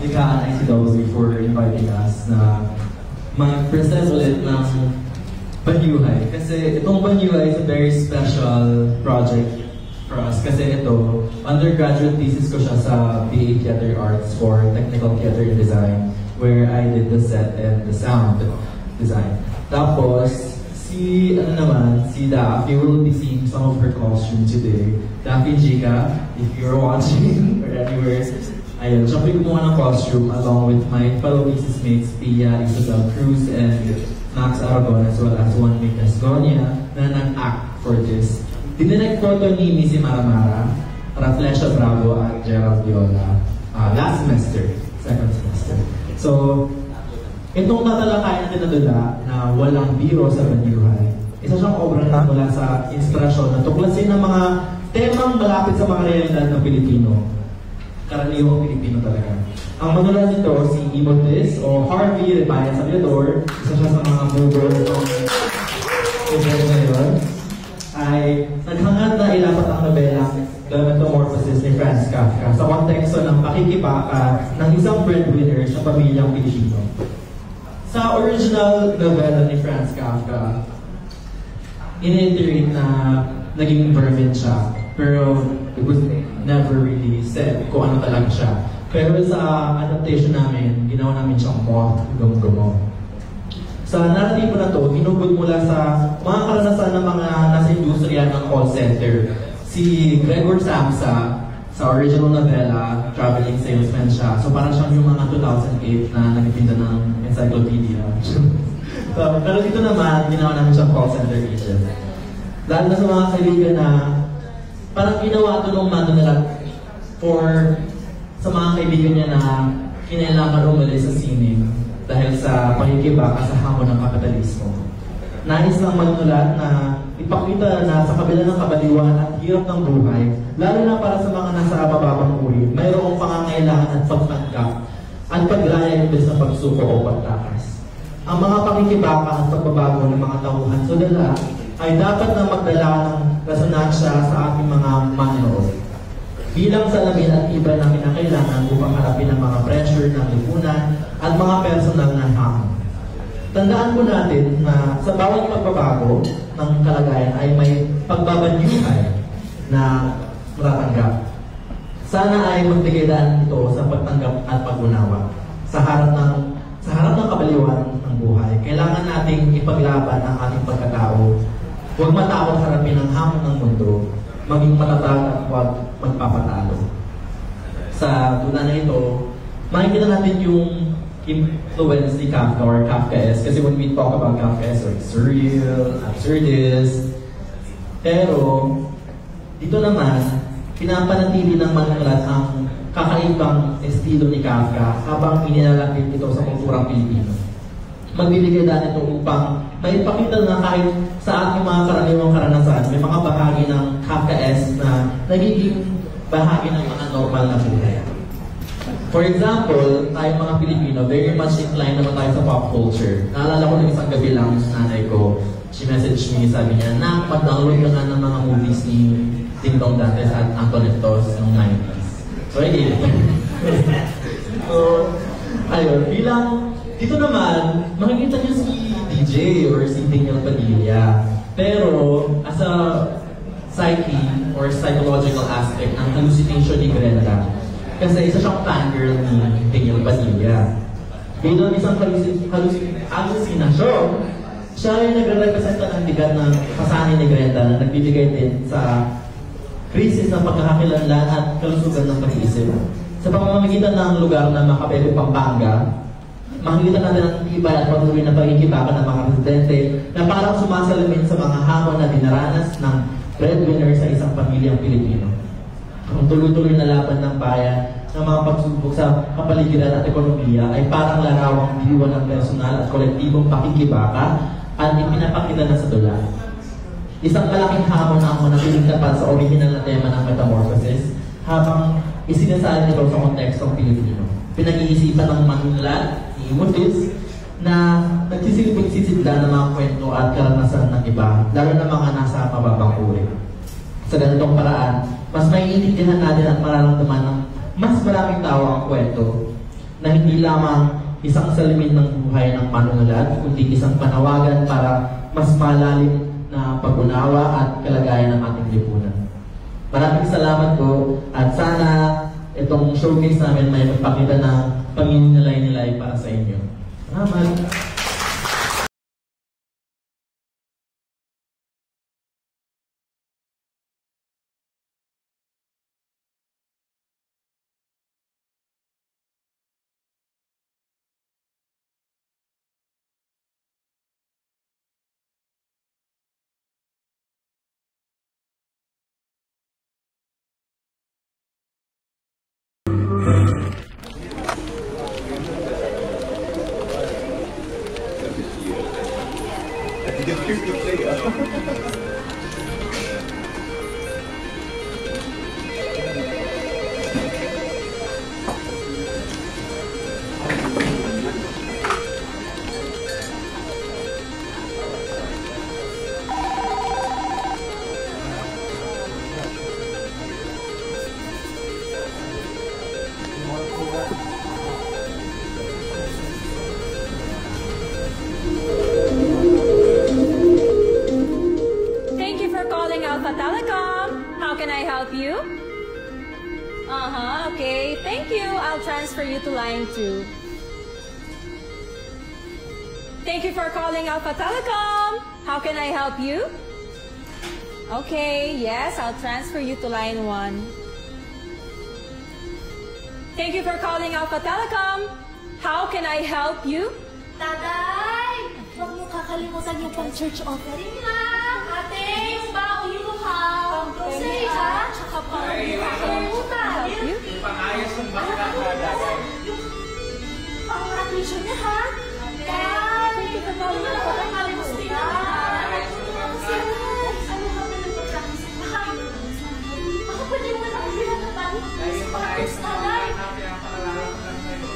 likhaan ICW for inviting us na mag-present ulit ng Banyuhay. Kasi itong Banyuhay is a very special project for us. Kasi ito, undergraduate thesis ko siya sa BA Theater Arts for Technical Theater and Design, where I did the set and the sound design. Tapos, si Daph, you will be seeing some of her costume today. Daph and Jika, if you're watching or anywhere, ayun, siya po gumawa ng costume along with my fellow thesis mates, Pia, Isabel Cruz, and Max Aragon, as well as Juan Miguel Gonia, na nag-act for this. Dinirect ko ito ni Missy Maramara, Raflesha Bravo, at Gerald Viola last semester, second semester. So, itong tatalakayan natin na dula na walang biro sa Banyuhay, isa siyang obra na mula sa inspirasyon na tuklasin ng mga temang malapit sa mga realidad ng Pilipino. Karaniwang Pilipino talaga. Ang manulat nito, si Imotis o Harvey Rebayan Sabiador, isa siya sa mga movers ng event ngayon, ay naghangad na ilapat ang nobelang The Metamorphosis ni Franz Kafka sa konteksto ng pakikibaka ng isang breadwinner sa pamilyang Pilipino. Sa original novela ni Franz Kafka, in-iterate na naging vermin siya, pero it was never really said kung ano talaga siya. Pero sa adaptation namin, ginawa namin siyang moth, gumo-gumo. Sa narratibo na to, hinugod mula sa mga karanasan ng mga nasa industriya ng call center. Si Gregor Samsa, sa original novela, traveling salesman siya. So parang siyang yung mga 2008 na nagtitinda ng encyclopedia. Pero dito naman, ginawa namin siyang call center agent. Lalo na sa mga kaibigan na parang ginawa ito nung manunulat for sa mga kaibigan niya na kinailangan umalis sa sining dahil sa pakikibaka sa hamon ng kapitalismo. Nais lang manunulat na ipakita na sa kabila ng kabaliwan at hirap ng buhay, lalo na para sa mga nasa mababang uri, mayroong pangangailangan at pagtanggap at paglaya imbes na pagsuko o pagtakas. Ang mga pakikibaka at pagbabago ng mga tauhan sa dala ay dapat na magdala ng resonansya sa ating mga manonood. Bilang salamin at iba na kinakailangan upang harapin ang mga pressure ng lipunan at mga personal na hamon. Tandaan po natin na sa bawat pagbabago ng kalagayan ay may pagbabanyuhay na matatanggap. Sana ay magbigay daan ito sa pagtanggap at pag-unawa. Sa harap ng kabaliwan ng buhay, kailangan nating ipaglaban ang ating pagkatao. Huwag matakot harapin ang hamon ng mundo, maging matatag at huwag magpapatalo. Sa tula na ito, makikita natin yung influence ni Kafka or Kafkaesque. Kasi when we talk about Kafkaesque, like surreal, absurdist. Pero, dito naman, pinapanatili ng manunulat ang kakaibang estilo ni Kafka habang inilalapit ito sa kulturang Pilipino. Magbibigay daan ito upang maipakita na kahit sa ating mga karaniwang karanasan, may mga bahagi ng Kafkaesque na nagiging bahagi ng mga normal na buhay. For example, tayo mga Pilipino, very much inclined naman tayo sa pop culture. Naalala ko ng isang gabi lang sa nanay ko, she messaged me, sabi niya, na mag-download ka nga ng mga movies ni Ding Dong Dantes at Antonitos noong 90s. So, I So, ayun, dito naman, makikita niyo si DJ or si Daniel Padilla. Pero, as a psyche or psychological aspect ng hallucination ni Greta, kasi isa siyang fangirl ni Daniel Padilla. Bilang isang hallucinasyon, siya ay nagre-representa ng bigat ng pasanin ni Greta na nagbibigay din sa krisis ng pagkakakilanlan at kalusugan ng pag-iisip. Sa pamamagitan ng lugar na Macabebe, Pampanga, makikita natin ang tibay at patuloy na pagkikibaka ng mga residente na parang sumasalamin sa mga hamon na dinaranas ng breadwinner sa isang pamilyang Pilipino. Ang tuloy-tuloy na laban ng bayan ng mga pagsubok sa kapaligiran at ekonomiya ay parang larawang diwa ng personal at kolektibong pakikibaka at ipinapakita na sa dula. Isang malaking hamon ang manatiling tapat sa original na tema ng Metamorphosis habang isinasaad nito sa kontekstong Pilipino. Pinag-iisipan ng manunulat ni Imotis na nagsisilbing sisidla ng mga kwento at karanasan ng iba, lalo na mga nasa mababang uri. Sa ganitong paraan, mas maiintindihan natin at mararamdaman ng mas maraming tao ang kwento na hindi lamang isang salamin ng buhay ng manunulat, kundi isang panawagan para mas malalim na pag-unawa at kalagayan ng ating lipunan. Maraming salamat po at sana itong showcase namin may magpakita ng panginilay-nilay para sa inyo. Salamat! Okay, thank you. I'll transfer you to line 2. Thank you for calling Alpha Telecom. How can I help you? Okay, yes, I'll transfer you to line 1. Thank you for calling Alpha Telecom. How can I help you? Tatay! Huwag mo kakalimutan yung pang-church offering ha! Ate, yung bao yung ha! Pang-grocery ha! Tsaka pang-kakalimutan! Yung pang-ayos ng bangka ha, Daday. Yung pang-admission niya ha! Tay! Yung pang-kakalimutan ha! Ano ka ba yung pag-practice ha? Ako pwede mo na ang bilang na tayo. Yung pang-ayos ng bangka ha, kaya pakalalak lang sa'yo.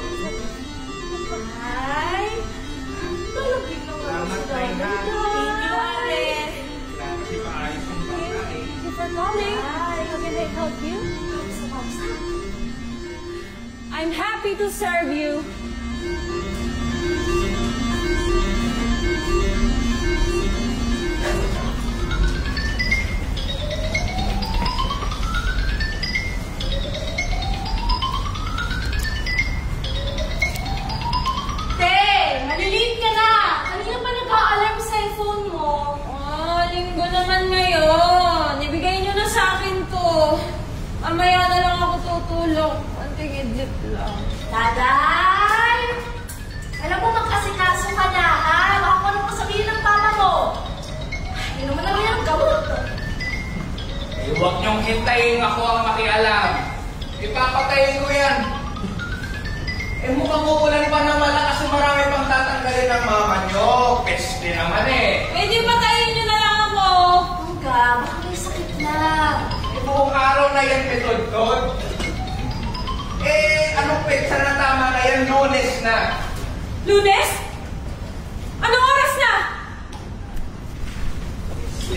Ay! Talagin lang ako sa dami. Thank you, ate! Kasi pang-ayos ng bangka eh. Thank you for calling. How can I help you? I'm happy to serve you. Mamaya na lang ako tutulog. Anting idlip lang. Daday! Alam mo, magkasikaso ka na, ha? Baka kung ano mo sabihin ng papa mo. Ay, inuman na yan ang gamot. Eh, huwag niyong hintayin ako ang makialam. Ipapatayin ko yan. Eh, mukhang uulan pa naman na kasi marami pang tatanggalin ng mama niyo. Peste naman eh. Eh, di patayin niyo na lang ako. Hangga, baka may sakit na. Buong araw na yan, Metod-Tod. Eh, anong petsa na tama na yan? Lunes na. Lunes? Anong oras na?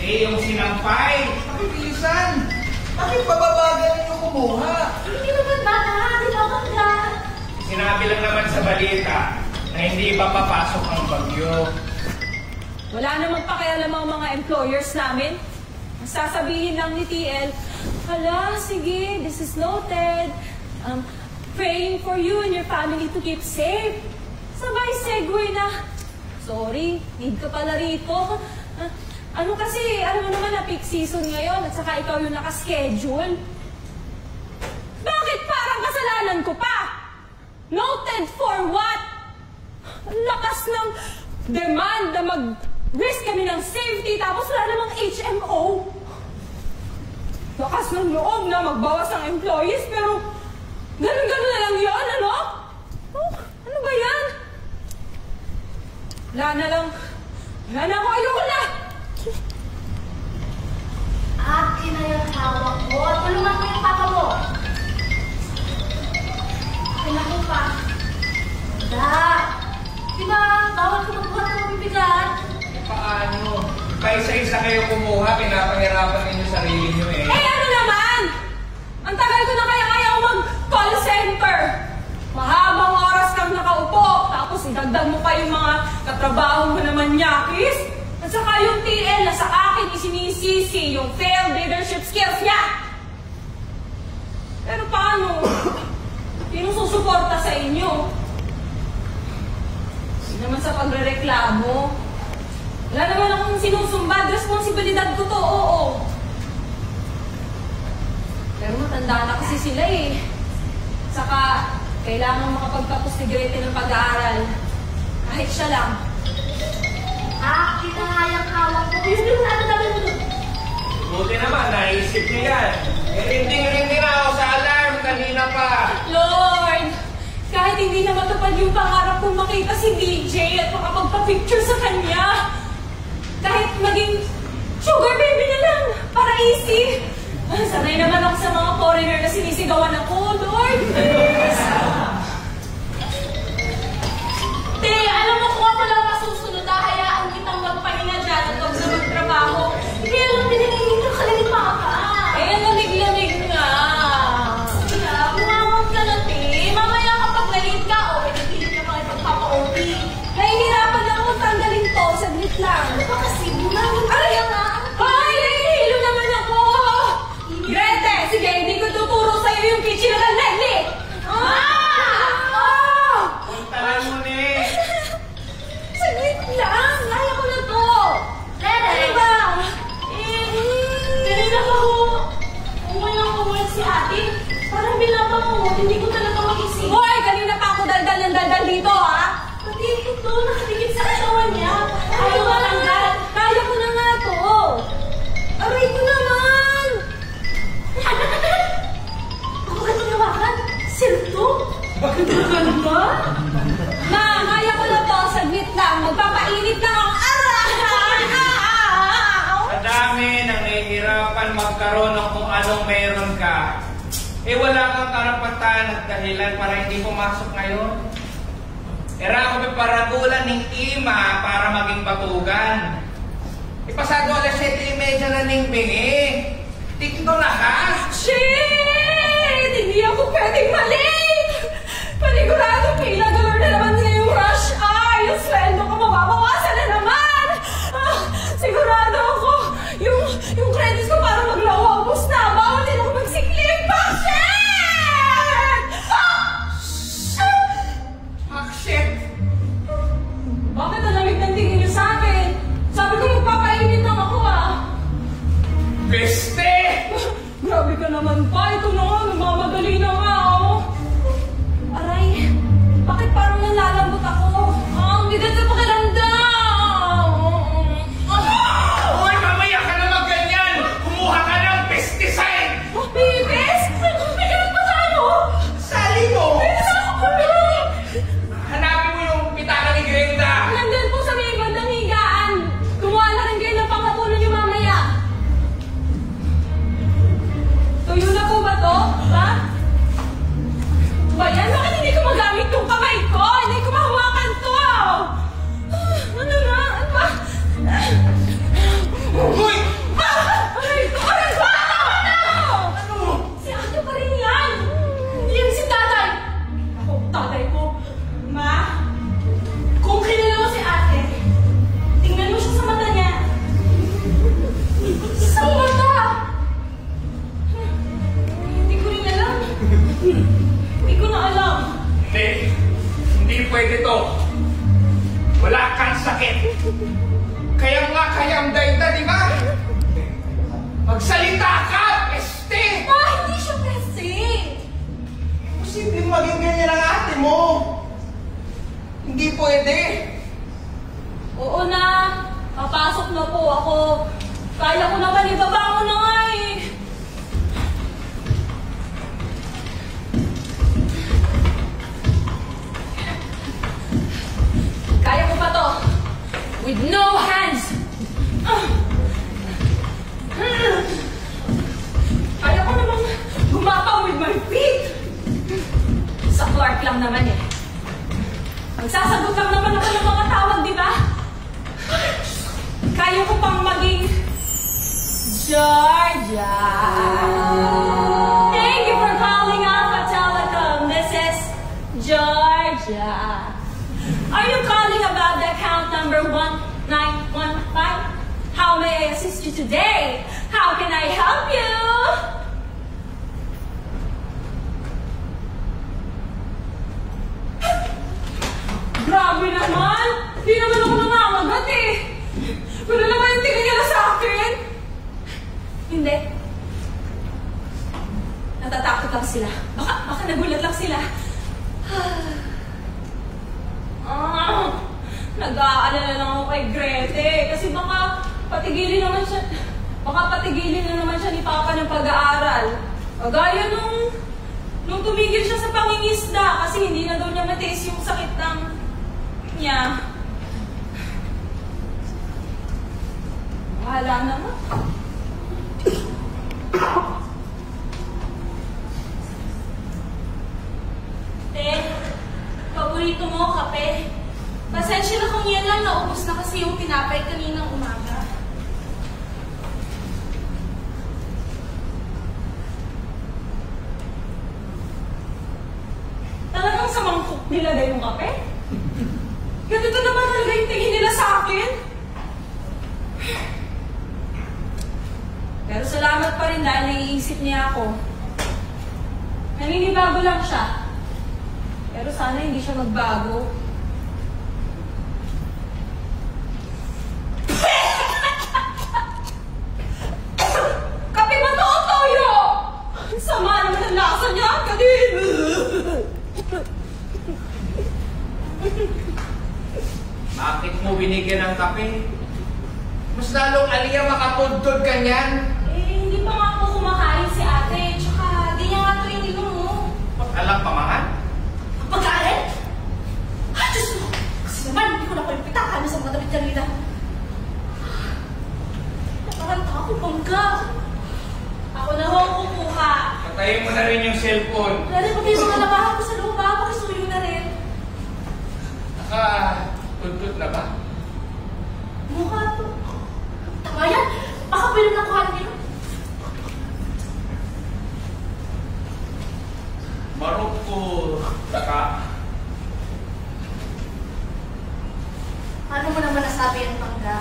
Eh, yung sinampay. Pakibilisan. Bakit bababagal niyo kumuha? Hindi naman bata, di ba hangga? Sinabi lang naman sa balita na hindi pa papasok ang bagyo. Wala namang pakialam ang mga employers namin. Ang sasabihin lang ni TL, hala, sige, this is noted. Praying for you and your family to keep safe. Sabay segue na. Sorry, need ka pala rito. Ano kasi, alam mo naman na peak season ngayon at saka ikaw yung nakaschedule. Bakit parang kasalanan ko pa? Noted for what? Ang lakas ng demand na mag-risk kami ng safety tapos wala namang HMO. Lakas ng loob na magbawas ang employees pero ganun-ganun na lang yun, ano? Oh, ano ba yan? Wala na lang. Wala na ako, ayoko na! Akin na yung hawak mo at tulungan mo yung papa mo. Akin ako pa. Hangga, di ba bawal ko magbuhat ng mabibigat? Paano? Pa isa-isa kayo kumuha, pinapahirapan ninyo sarili nyo eh. Eh, ano naman? Ang tagal ko na kaya mag-call center. Mahabang oras pa yung mga katrabaho mo naman yakis. At saka yung TL na sa akin isinisisi yung failed leadership skills niya. Pero paano? Sino susuporta sa inyo? Hindi naman sa pagrereklamo. Wala naman akong sinusumbad. Responsibilidad ko to, oo. Pero matanda na kasi sila eh. Saka, kailangan makapagtapos ni Grete ng pag-aaral. Kahit siya lang. Kinahayang hawak ko. Yun yung natin mo doon. Buti naman, naisip niya yan. Rinding-rinding na ako sa alarm kanina pa. Lord, kahit hindi na matupad yung pangarap kong makita si DJ at makapagpa-picture sa kanya. Kahit maging sugar baby na lang, para easy. Sanay naman ako sa mga foreigner na sinisigawan ako, Lord. Te, alam mo kung ako lang masusunod, hayaan kitang magpahinga dyan at huwag na magtrabaho. Hindi alam pinilingin ka kalimaka. Eh, lamig-lamig nga. Kaya, umawag ka na, te. Mamaya kapag nalate ka, pilit ka pa ipagpapa-OP. Nahihirapan ako tanggalin to, saglit lang. Ano ba kasi? Bumawag ka kaya nga. Ay, nahihilo naman ako! Grete, sige, hindi ko tuturo sa'yo yung kitchen na Leslie! Puntahan mo ni. Saglit lang! Kaya ko na to! Lere! Ano ba? Kanina pa ko umulang si ate. Parang binabangungot, hindi ko talaga mag-isip. Hoy, kanina pa ako daldal ng daldal dito, ha? Pati ito, nakadikit sa katawan niya. Ayaw matanggal. Kaya ko na nga to. Aray ko naman! Ako ka tinawagan? Silto? Bakit ang ganda? Ma, kaya ko na to. Saglit lang. Magpapainit lang ang Sa dami nang nahihirapan magkaroon ng kung anong meron ka, eh wala kang karapatan at dahilan para hindi pumasok ngayon. Era ako paragulan ng ima para maging batugan. Ipasado alas 7:30 na ning bingi. Tikto na ha? Shit! Hindi ako pwedeng malate! Panigurado, kailangan na naman ngayong rush hour. Yung sweldo ko mababawasan na naman. Sigurado ako, yung credits ko para maglawa, ubos na. Bawal din ako magsiklim. Bakit? Shit! Bakit ang lamig ng tingin niyo sa akin? Sabi ko magpapainit lang ako, Peste! Grabe ka naman pa. Ito na nga, nagmamadali na nga, Aray, bakit parang nalalambot ako? Ang bigat sa pakiramdam. Uy, mamaya ka na magganyan! Kumuha ka ng pesticide! Bibis? May ganun pa tayo? Sali mo! Bibis ako kami! Hanapin mo yung pitaka ni Greta! Nandun po sa may bandang higaan. Kumuha na rin kayo ng pangatulo niyo mamaya. Tuyo na po ba to? Ha? Ba yan? Bakit hindi ko magamit yung kamay ko? Hindi ko mahawakan to! Ano na? Ano ba? Uy! Aray ko! Aray ko! Ano? Si ate pa rin yan! Hindi yan si tatay! Ako, tatay ko. Ma, kung kilala mo si ate, tingnan mo siya sa mata niya. Sa mata! Hindi ko rin alam. Hindi ko na alam. Hindi pwede to. Wala kang sakit. Kaya nga kayang daita, di ba? Magsalita ka, peste! Ma, hindi siya peste. Posibleng maging ganyan ang ate mo. Hindi pwede. Oo na. Papasok na po ako. Kaya ko naman, ibabangon na nga eh. Kaya ko pa to. With no hands. Kaya ko naman gumapaw with my feet. Sa Clark lang naman eh. Magsasagot lang naman ako ng mga tawag, di ba? Kaya ko pang maging Georgia. Thank you for calling Alpha Telecom. This is Georgia. Are you calling about the account number 1915? How may I assist you today? How can I help you? Grabe naman! Di naman ako nangangagat eh! Wala naman yung tingin nila sa akin! Hindi. Natatakot lang sila. Baka nagulat lang sila. Nag-aalala lang ako kay Grete. Kasi baka patigilin na naman siya ni Papa ng pag-aaral. Kagaya nung tumigil siya sa pangingisda kasi hindi na daw niya matiis yung sakit niya. Wala naman. Paborito mo, kape? Pasensya na kung yan lang, naubos na kasi yung tinapay kaninang umaga. Talagang sa mangkok nila na yung kape? Ganito naman talaga yung tingin nila sa akin? Pero salamat pa rin dahil naiisip niya ako. Naninibago lang siya. Pero sana hindi siya magbago. Kape ba to, Toyo? Sama naman ang lasa niya, kadin! Bakit mo binigyan ng kape? Mas lalong Aliyah makatudtod ka niyan. Hindi pa nga ako kumakain si ate. Tsaka, di niya nga ito ininom mo. Alam pa mahal? Pagkain? Ay, Diyos mo! Kasi naman, hindi ko na palipitakan sa mga damit kanina. Nakaranta ako, bangga. Ako na ho ang kukuha. Patayin mo na rin yung cellphone. Wala rin pati yung mga labahan ko sa loob, ha? Pakisuyo na rin. Nakatudtod na ba? Mukha to. Tama yan. Baka pwede nakuha niyo. Marok ko taka. Paano mo naman nasabi ang pangga?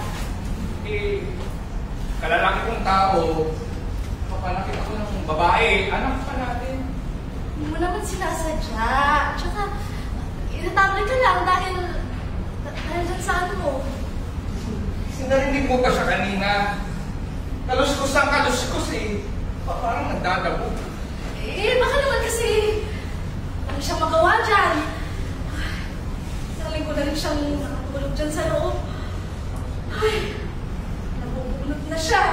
Kalalaki kong tao, kapalaki ako ng babae, anak pa natin. Hindi mo naman sinasadya. Tsaka, inatable ka lang dahil dyan sa ano mo. Sinarinig mo pa siya kanina. Kaluskos ang kaluskos eh. Parang nagdadabo. Baka naman kasi ano siyang magawa dyan. Sakaling ko na rin siyang nakatulog dyan sa loob. Ay, nabubulot na siya.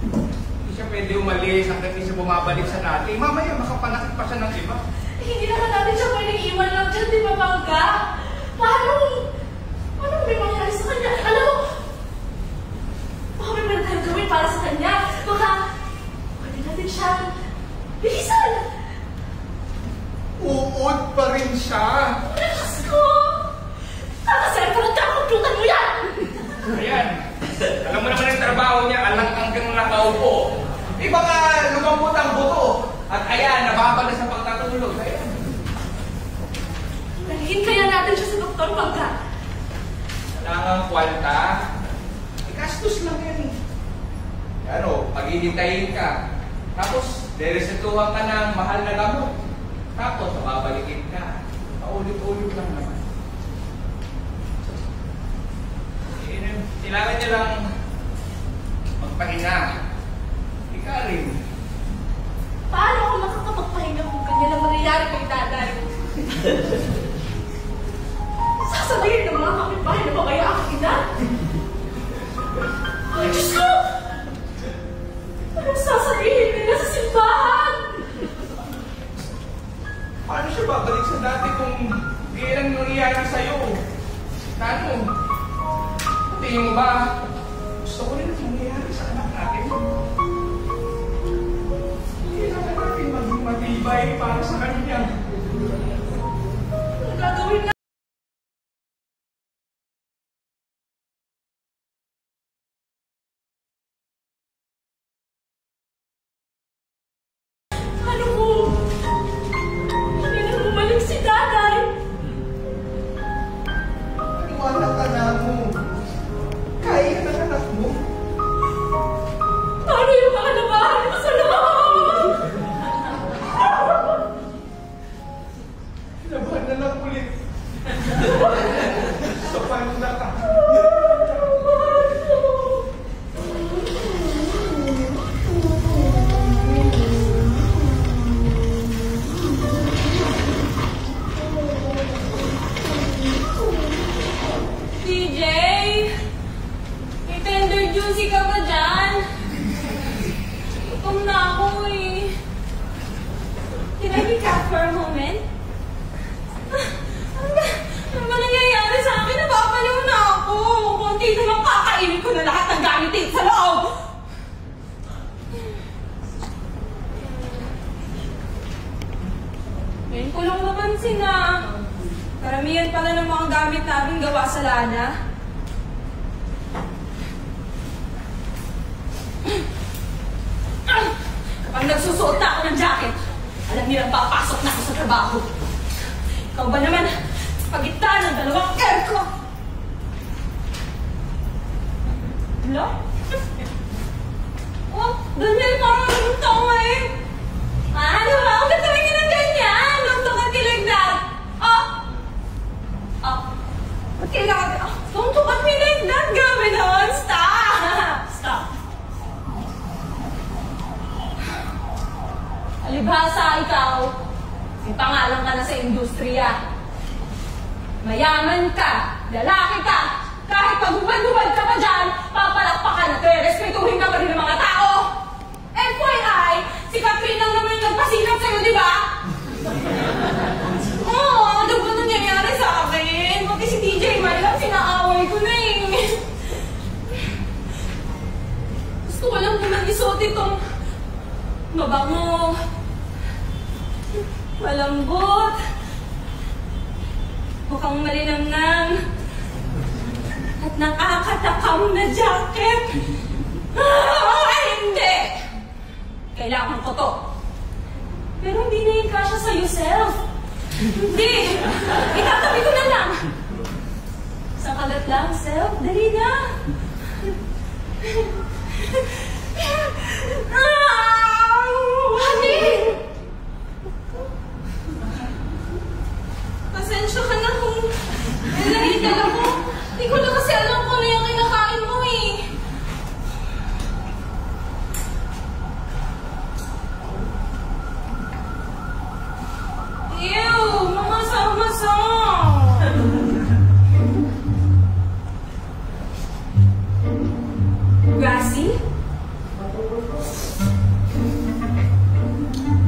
Hindi siya pwede umalis hanggang hindi siya bumabalik sa natin. Mamaya makapanakit pa siya ng iba. Hindi naman natin siya pwedeng iwan lang dyan, di ba, Bangga? Paano may mangyari sa kanya? Alam mo, baka may pwede tayong gawin para sa kanya. Baka pwede natin siyang bilisan. Uod pa rin siya. Diyos ko! Kakaserpon at kakomputan mo yan! Ayan. Alam mo naman ang trabaho niya, alang hanggang nakaupo. Baka lumambot ang buto. At ayan, nababala sa pagkatulog. Ayan. Nagiging kaya natin siya sa doktor, Bangga. Kailangan kwanta. Gastos lang yan. Ano, paghihintayin ka. Tapos, deresetuhan ka ng mahal na gamot. Tapos, mababalikin ka. Paulit-ulit lang naman. Kailangan niya lang magpahinga. Ika rin. Paano ako makakapagpahinga kung ganyan ang mangyayari kay Daday? Sasabihin ng mga kapitbahay na babaya ang ina? Ay, Diyos ko! Anong sasabihin nila sa simbahan? Paano siya babalik sa dati kung kailang nangyayari sa'yo? Ano? Tingin mo ba? Gusto ko rin nangyayari sa anak natin. Kailangan natin maging matibay para sa kanya. Ano gagawin na? Ano ko? Hindi na bumalik si Daday. for a moment? Ano ba nangyayari sa akin? Nababaliw na ako. Kunti na lang kakainin ko na lahat ng gamit dito sa loob. Ngayon ko lang napansin na karamihan pala ng mga gamit namin gawa sa lana. Kapag nagsusuot na ako ng jacket, alam nilang papasok na ako sa trabaho. Ikaw ba naman, pagitna ng dalawang aircon? Hello? Oh, Daniel, parang anong tao eh? Ano ba? Huwag ka tumingin ng ganyan! Don't look at me like that! Ba't kailangan? Don't look at me like that! Grabe naman! Stop! Stop! Alibhasa, ikaw, may pangalan ka na sa industriya. Mayaman ka, lalaki ka, kahit pag-ubad-ubad ka pa dyan, papalakpakan at respetuhin ka pa rin ng mga tao. FYI, si Catherine lang naman yung nagpasilap sa'yo, di ba? Oo, ano ba nangyayari sa akin? Pati si TJ Marlam, sinaaway ko na eh. Gusto ko lang naman isuot itong mabango, malambot, mukhang malinamnam, at nakakatakam na jacket. Hindi! Kailangan ko to. Pero hindi na yung kasya sa yourself. Hindi! Itatabi ko na lang. Sa kagat lang, self. Dali na. Honey! Pasensya ka na kung nalahidal ako. Hindi ko na kasi alam kung ano yung kinakain mo eh. Ew! Mamasang-masang! Grassy?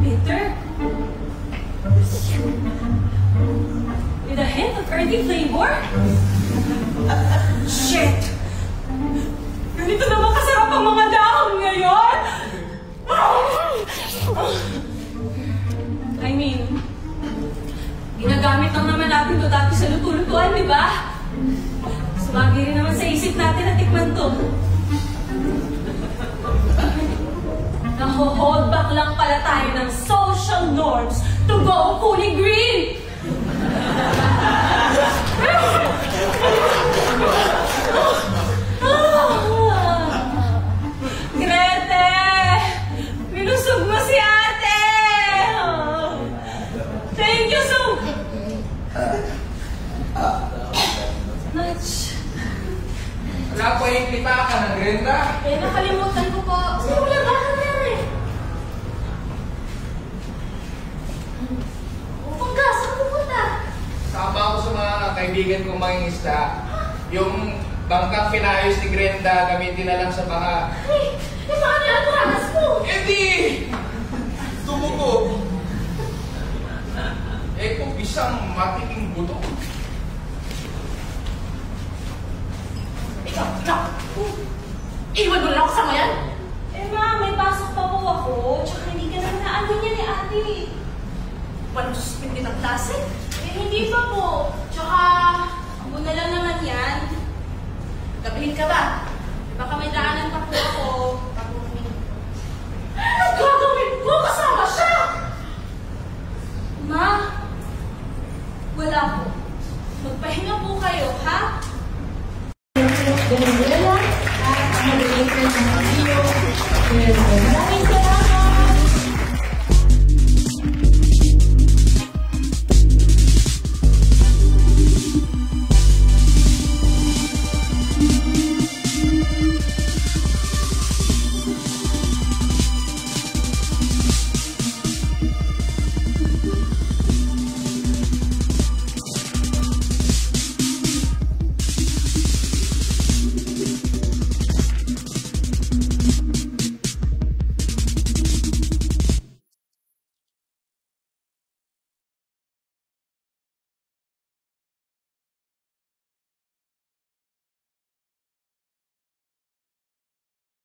Bitter? With a hint of earthy flavor? Shit! Ganito naman kasarap ang mga dahon ngayon? I mean, ginagamit lang naman natin ito dati sa luto-lutuan, di ba? Sumagi rin naman sa isip natin na tikman to. Naho-hold back lang pala tayo ng social norms to go fully green! Grete! Minusog mo si ate! Thank you so much. Wala po yung kita ka ng Grenda. Eh, nakalimutan ko po. Sige, wala ba ka na eh? Pangga, saan pupunta? Sama ako sa mga kaibigan kong mangingisda. Yung bangkang pinayos ni Grenda, gamitin na lang sa baka. Ay, paano yung atranas mo? Eh di! Tumuko! Eh kung isang matiking buto. Ikaw, ikaw! Iwan mo lang ako sa mayan? Eh ma, may pasok pa po ako. Tsaka hindi ka naman naano niya ni ate. Walang suspindi ng klase? Eh hindi pa po. Tsaka, una lang naman yan. Gabihin ka ba? Baka may daanan pa po ako. Ano gagawin mo? Kasama siya! Ma, wala po. Magpahinga po kayo, ha?